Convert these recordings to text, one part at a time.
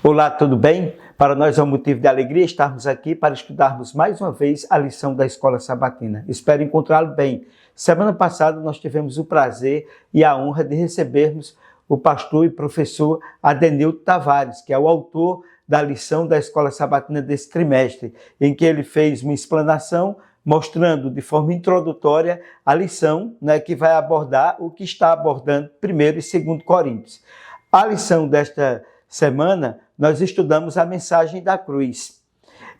Olá, tudo bem? Para nós é um motivo de alegria estarmos aqui para estudarmos mais uma vez a lição da Escola Sabatina. Espero encontrá-lo bem. Semana passada nós tivemos o prazer e a honra de recebermos o pastor e professor Adenilton Tavares, que é o autor da lição da Escola Sabatina desse trimestre, em que ele fez uma explanação mostrando de forma introdutória a lição, que vai abordar o que está abordando 1º e 2º Coríntios. A lição desta semana, nós estudamos a mensagem da cruz.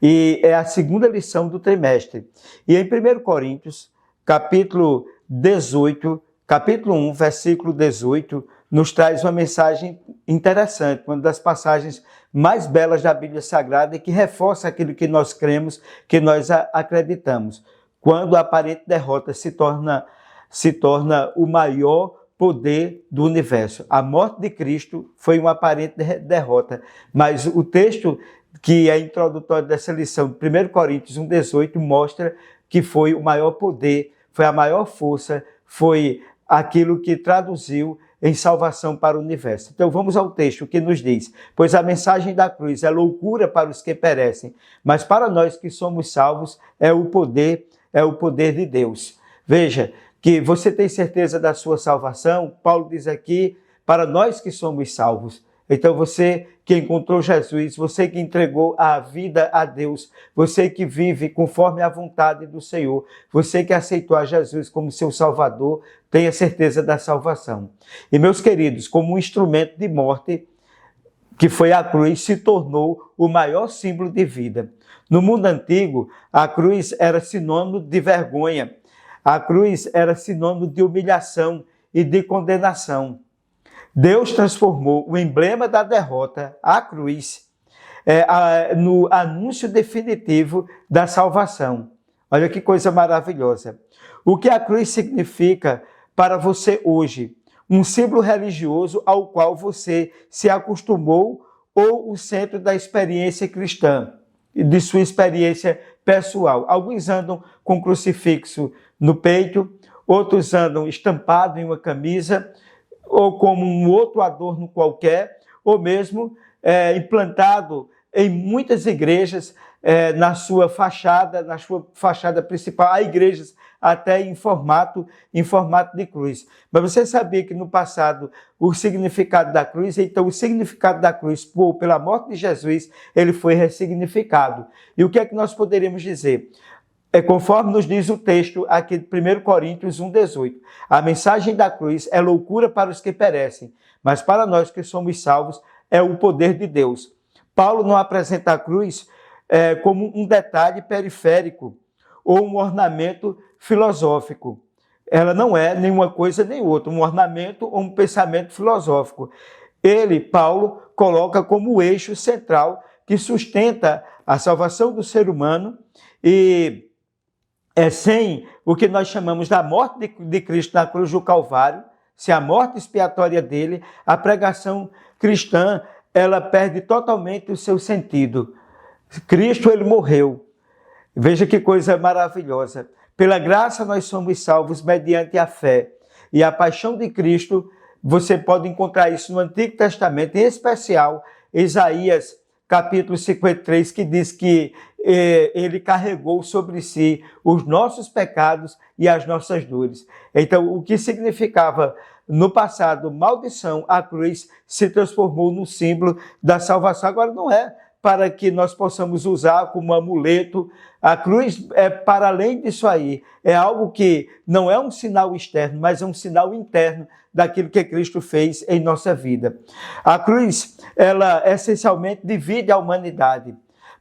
E é a segunda lição do trimestre. E em 1 Coríntios, capítulo 18, capítulo 1, versículo 18, nos traz uma mensagem interessante, uma das passagens mais belas da Bíblia Sagrada e que reforça aquilo que nós cremos, que nós acreditamos. Quando a aparente derrota se torna o maior poder do universo. A morte de Cristo foi uma aparente derrota, mas o texto que é introdutório dessa lição, 1 Coríntios 1,18, mostra que foi o maior poder, foi a maior força, foi aquilo que traduziu em salvação para o universo. Então vamos ao texto que nos diz: pois a mensagem da cruz é loucura para os que perecem, mas para nós que somos salvos é o poder de Deus. Veja, que você tem certeza da sua salvação. Paulo diz aqui, para nós que somos salvos. Então você que encontrou Jesus, você que entregou a vida a Deus, você que vive conforme a vontade do Senhor, você que aceitou a Jesus como seu Salvador, tenha certeza da salvação. E meus queridos, como um instrumento de morte, que foi a cruz, se tornou o maior símbolo de vida. No mundo antigo, a cruz era sinônimo de vergonha. A cruz era sinônimo de humilhação e de condenação. Deus transformou o emblema da derrota, a cruz, no anúncio definitivo da salvação. Olha que coisa maravilhosa. O que a cruz significa para você hoje? Um símbolo religioso ao qual você se acostumou ou o centro da experiência cristã, de sua experiência pessoal. Alguns andam com crucifixo no peito, outros andam estampado em uma camisa, ou como um outro adorno qualquer, ou mesmo implantado em muitas igrejas na sua fachada principal. Há igrejas até em formato de cruz. Mas você sabia que no passado o significado da cruz, então o significado da cruz pela morte de Jesus, ele foi ressignificado. E o que é que nós poderíamos dizer? Conforme nos diz o texto aqui de 1 Coríntios 1,18, a mensagem da cruz é loucura para os que perecem, mas para nós que somos salvos é o poder de Deus. Paulo não apresenta a cruz como um detalhe periférico ou um ornamento filosófico. Ela não é nenhuma coisa nem outra, um ornamento ou um pensamento filosófico. Paulo, coloca como o eixo central que sustenta a salvação do ser humano e sem o que nós chamamos da morte de Cristo na cruz do Calvário, se a morte expiatória dele, a pregação cristã, ela perde totalmente o seu sentido. Cristo, ele morreu. Veja que coisa maravilhosa. Pela graça nós somos salvos mediante a fé. E a paixão de Cristo, você pode encontrar isso no Antigo Testamento, em especial Isaías, capítulo 53, que diz que ele carregou sobre si os nossos pecados e as nossas dores. Então, o que significava no passado maldição, a cruz se transformou no símbolo da salvação. Agora, não é para que nós possamos usar como amuleto. A cruz é para além disso aí. É algo que não é um sinal externo, mas é um sinal interno daquilo que Cristo fez em nossa vida. A cruz, ela essencialmente divide a humanidade.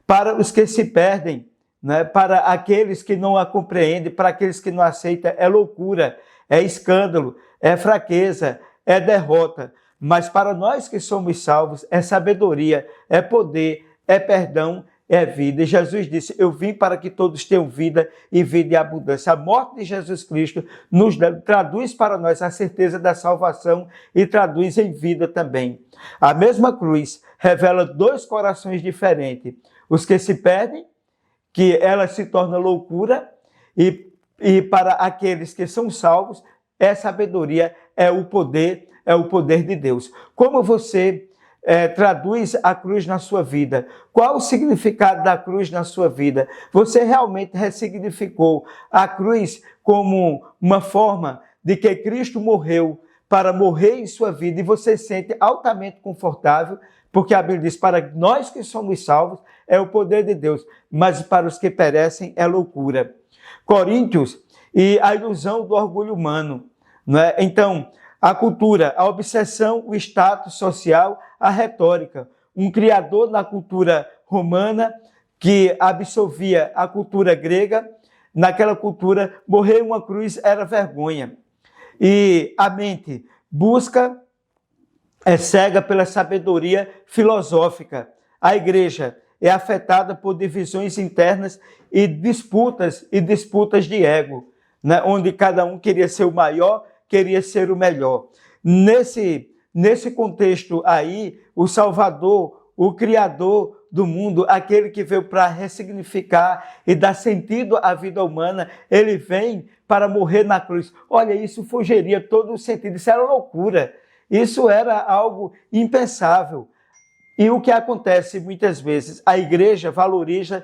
Para os que se perdem, para aqueles que não a compreendem, para aqueles que não aceitam, é loucura, é escândalo, é fraqueza, é derrota. Mas para nós que somos salvos, é sabedoria, é poder, é perdão, é vida. E Jesus disse: eu vim para que todos tenham vida e vida em abundância. A morte de Jesus Cristo traduz para nós a certeza da salvação e traduz em vida também. A mesma cruz revela dois corações diferentes. Os que se perdem, que ela se torna loucura, e para aqueles que são salvos, é sabedoria, é o poder de Deus. Como você traduz a cruz na sua vida? Qual o significado da cruz na sua vida? Você realmente ressignificou a cruz como uma forma de que Cristo morreu para morrer em sua vida e você se sente altamente confortável, porque a Bíblia diz, para nós que somos salvos é o poder de Deus, mas para os que perecem é loucura. Coríntios e a ilusão do orgulho humano, não é? Então, a cultura, a obsessão, o status social, a retórica. Um criador na cultura romana que absorvia a cultura grega, naquela cultura, morrer em uma cruz era vergonha. E a mente é cega pela sabedoria filosófica. A igreja é afetada por divisões internas e disputas de ego, né? Onde cada um queria ser o maior, queria ser o melhor. Nesse contexto aí, o Salvador, o Criador do mundo, aquele que veio para ressignificar e dar sentido à vida humana, ele vem para morrer na cruz. Olha, isso fugiria todo o sentido, isso era loucura, isso era algo impensável. E o que acontece muitas vezes? A igreja valoriza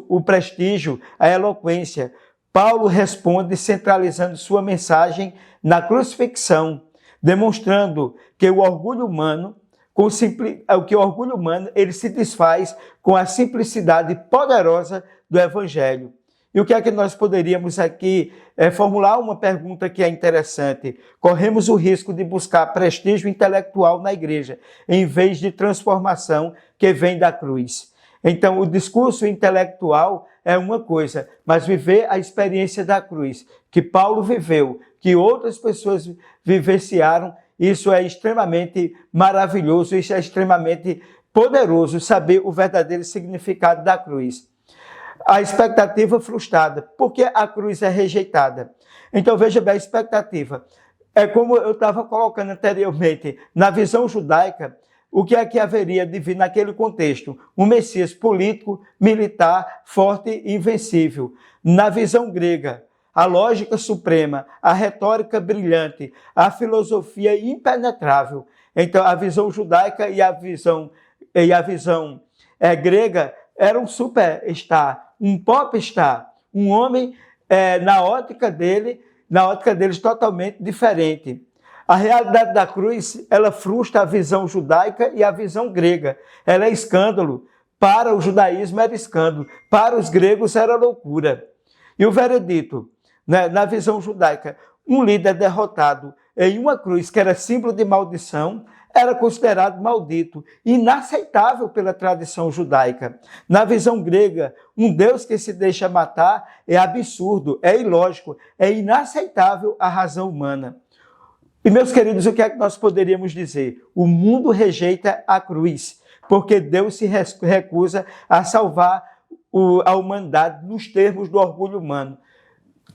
o prestígio, a eloquência. Paulo responde centralizando sua mensagem na crucifixão, demonstrando que o orgulho humano, ele se desfaz com a simplicidade poderosa do Evangelho. E o que é que nós poderíamos aqui formular uma pergunta que é interessante? Corremos o risco de buscar prestígio intelectual na igreja, em vez de transformação que vem da cruz. Então, o discurso intelectual é uma coisa, mas viver a experiência da cruz, que Paulo viveu, que outras pessoas vivenciaram, isso é extremamente maravilhoso, isso é extremamente poderoso, saber o verdadeiro significado da cruz. A expectativa frustrada. Por que a cruz é rejeitada? Então, veja bem, a expectativa. É como eu estava colocando anteriormente, na visão judaica, o que é que haveria de vir naquele contexto? Um Messias político, militar, forte e invencível. Na visão grega, a lógica suprema, a retórica brilhante, a filosofia impenetrável. Então, a visão judaica e a visão grega era um superstar, um popstar, um homem, na ótica deles totalmente diferente. A realidade da cruz, ela frustra a visão judaica e a visão grega. Ela é escândalo. Para o judaísmo era escândalo, para os gregos era loucura. E o veredito, né, na visão judaica, um líder derrotado em uma cruz que era símbolo de maldição, era considerado maldito, inaceitável pela tradição judaica. Na visão grega, um Deus que se deixa matar é absurdo, é ilógico, é inaceitável à razão humana. E, meus queridos, o que é que nós poderíamos dizer? O mundo rejeita a cruz, porque Deus se recusa a salvar a humanidade nos termos do orgulho humano,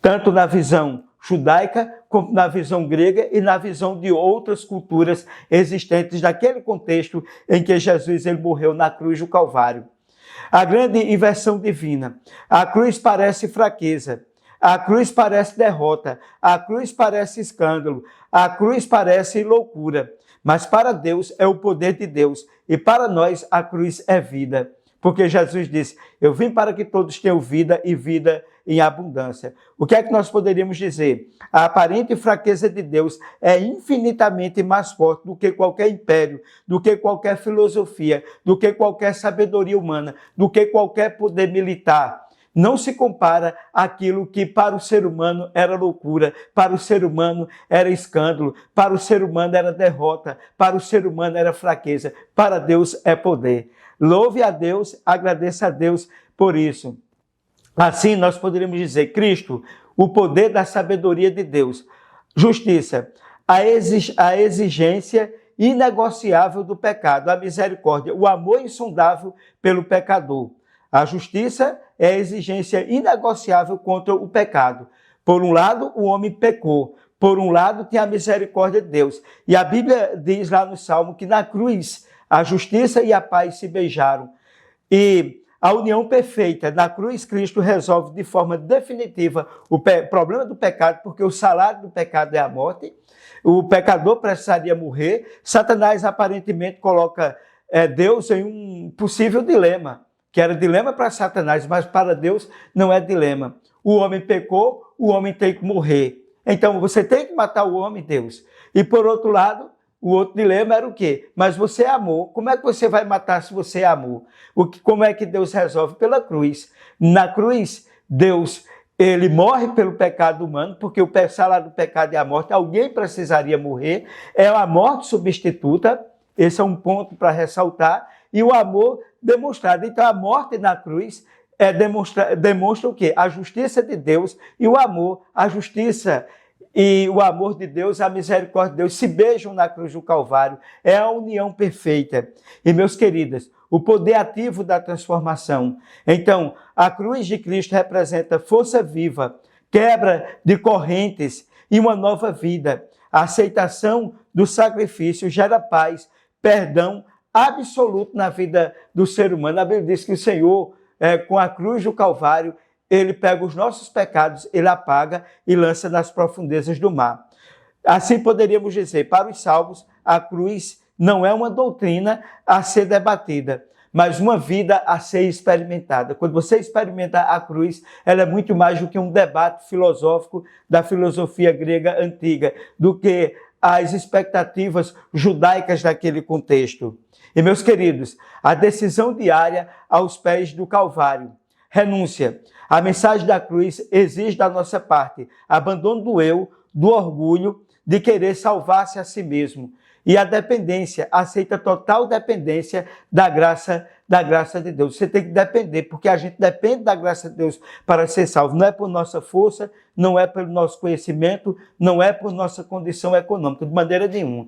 tanto na visão judaica, como na visão grega e na visão de outras culturas existentes naquele contexto em que Jesus ele morreu na cruz do Calvário. A grande inversão divina. A cruz parece fraqueza, a cruz parece derrota, a cruz parece escândalo, a cruz parece loucura, mas para Deus é o poder de Deus e para nós a cruz é vida. Porque Jesus disse, eu vim para que todos tenham vida e vida em abundância. O que é que nós poderíamos dizer? A aparente fraqueza de Deus é infinitamente mais forte do que qualquer império, do que qualquer filosofia, do que qualquer sabedoria humana, do que qualquer poder militar. Não se compara àquilo que para o ser humano era loucura, para o ser humano era escândalo, para o ser humano era derrota, para o ser humano era fraqueza. Para Deus é poder. Louve a Deus, agradeça a Deus por isso. Assim nós poderíamos dizer, Cristo, o poder da sabedoria de Deus. Justiça, a exigência inegociável do pecado, a misericórdia, o amor insondável pelo pecador. A justiça é a exigência inegociável contra o pecado. Por um lado, o homem pecou. Por um lado, tem a misericórdia de Deus. E a Bíblia diz lá no Salmo que na cruz a justiça e a paz se beijaram. E a união perfeita. Na cruz, Cristo resolve de forma definitiva o problema do pecado, porque o salário do pecado é a morte. O pecador precisaria morrer. Satanás aparentemente coloca Deus em um possível dilema, que era dilema para Satanás, mas para Deus não é dilema. O homem pecou, o homem tem que morrer. Então você tem que matar o homem, Deus. E por outro lado, o outro dilema era o quê? Mas você amou. Como é que você vai matar se você amou? Como é que Deus resolve? Pela cruz. Na cruz, Deus, ele morre pelo pecado humano, porque o salário do pecado é a morte. Alguém precisaria morrer. É a morte substituta. Esse é um ponto para ressaltar. E o amor demonstrado. Então, a morte na cruz demonstra o quê? A justiça de Deus e o amor, a justiça e o amor de Deus, a misericórdia de Deus se beijam na cruz do Calvário. É a união perfeita. E, meus queridos, o poder ativo da transformação. Então, a cruz de Cristo representa força viva, quebra de correntes e uma nova vida. A aceitação do sacrifício gera paz, perdão absoluto na vida do ser humano. A Bíblia diz que o Senhor, com a cruz do Calvário, ele pega os nossos pecados, ele apaga e lança nas profundezas do mar. Assim poderíamos dizer, para os salvos, a cruz não é uma doutrina a ser debatida, mas uma vida a ser experimentada. Quando você experimenta a cruz, ela é muito mais do que um debate filosófico da filosofia grega antiga, do que as expectativas judaicas daquele contexto. E, meus queridos, a decisão diária aos pés do Calvário. Renúncia. A mensagem da cruz exige da nossa parte abandono do eu, do orgulho, de querer salvar-se a si mesmo. E a dependência, aceita total dependência da graça de Deus. Você tem que depender, porque a gente depende da graça de Deus para ser salvo. Não é por nossa força, não é pelo nosso conhecimento, não é por nossa condição econômica, de maneira nenhuma.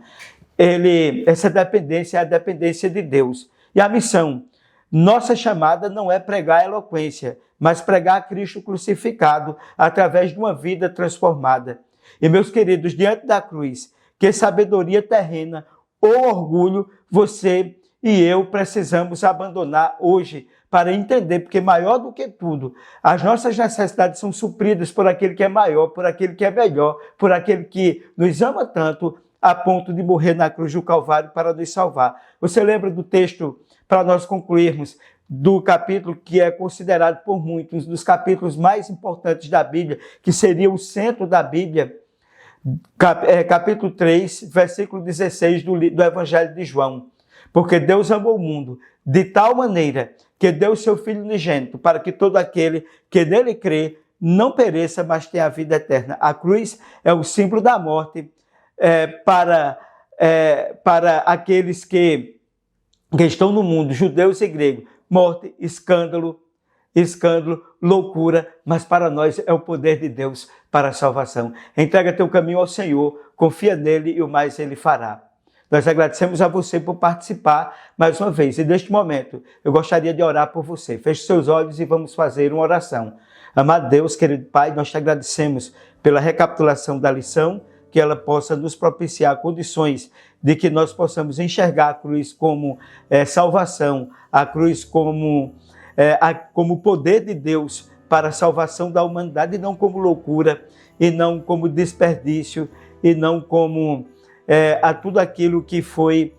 Essa dependência é a dependência de Deus. E a missão. Nossa chamada não é pregar a eloquência, mas pregar Cristo crucificado através de uma vida transformada. E, meus queridos, diante da cruz, que sabedoria terrena ou orgulho você e eu precisamos abandonar hoje para entender, porque maior do que tudo, as nossas necessidades são supridas por aquele que é maior, por aquele que é melhor, por aquele que nos ama tanto a ponto de morrer na cruz do Calvário para nos salvar. Você lembra do texto, para nós concluirmos, do capítulo que é considerado por muitos um dos capítulos mais importantes da Bíblia, que seria o centro da Bíblia, capítulo 3, versículo 16 do Evangelho de João. Porque Deus amou o mundo de tal maneira que deu o seu Filho unigênito para que todo aquele que nele crê não pereça, mas tenha a vida eterna. A cruz é o símbolo da morte para aqueles que estão no mundo, judeus e gregos. Morte, escândalo, loucura, mas para nós é o poder de Deus para a salvação. Entrega teu caminho ao Senhor, confia nele e o mais ele fará. Nós agradecemos a você por participar mais uma vez. E neste momento, eu gostaria de orar por você. Feche seus olhos e vamos fazer uma oração. Amado Deus, querido Pai, nós te agradecemos pela recapitulação da lição, que ela possa nos propiciar condições de que nós possamos enxergar a cruz como salvação, a cruz como poder de Deus para a salvação da humanidade, e não como loucura, e não como desperdício, e não como a tudo aquilo que foi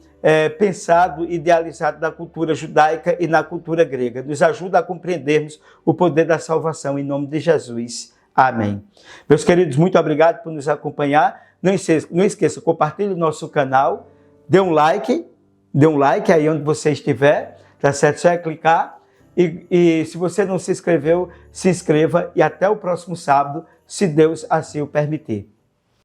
pensado, idealizado na cultura judaica e na cultura grega. Nos ajuda a compreendermos o poder da salvação, em nome de Jesus. Amém. Meus queridos, muito obrigado por nos acompanhar. Não esqueça, compartilhe o nosso canal, dê um like aí onde você estiver, tá certo? Só é clicar. E se você não se inscreveu, se inscreva e até o próximo sábado, se Deus assim o permitir.